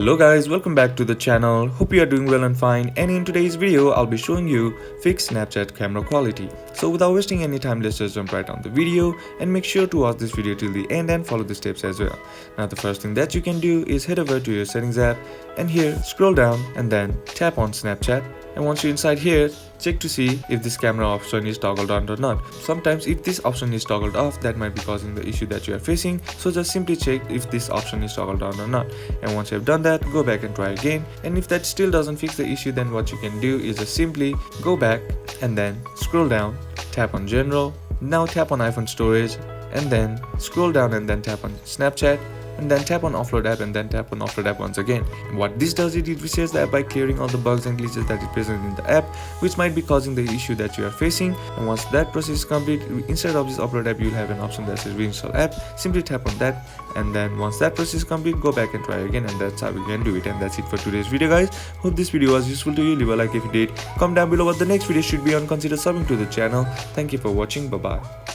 Hello guys, welcome back to the channel. Hope you are doing well and fine, and in today's video I'll be showing you fixed Snapchat camera quality. So without wasting any time, let's just jump right on the video and make sure to watch this video till the end and follow the steps as well. Now the first thing that you can do is head over to your settings app, and here scroll down and then tap on Snapchat. And once you're inside here, check to see if this camera option is toggled on or not. Sometimes if this option is toggled off, that might be causing the issue that you are facing, so just simply check if this option is toggled on or not. And once you have done that, go back and try again, and if that still doesn't fix the issue, then what you can do is just simply go back and then scroll down, tap on general, now tap on iPhone storage, and then scroll down and then tap on Snapchat, and then tap on offload app, and then tap on offload app once again. And what this does is it resets the app by clearing all the bugs and glitches that is present in the app, which might be causing the issue that you are facing. And once that process is complete, instead of this offload app, you'll have an option that says reinstall app. Simply tap on that, and then once that process is complete, go back and try again, and that's how we can do it. And that's it for today's video guys. Hope this video was useful to you. Leave a like if you did, comment down below what the next video should be on, consider subbing to the channel. Thank you for watching. Bye bye.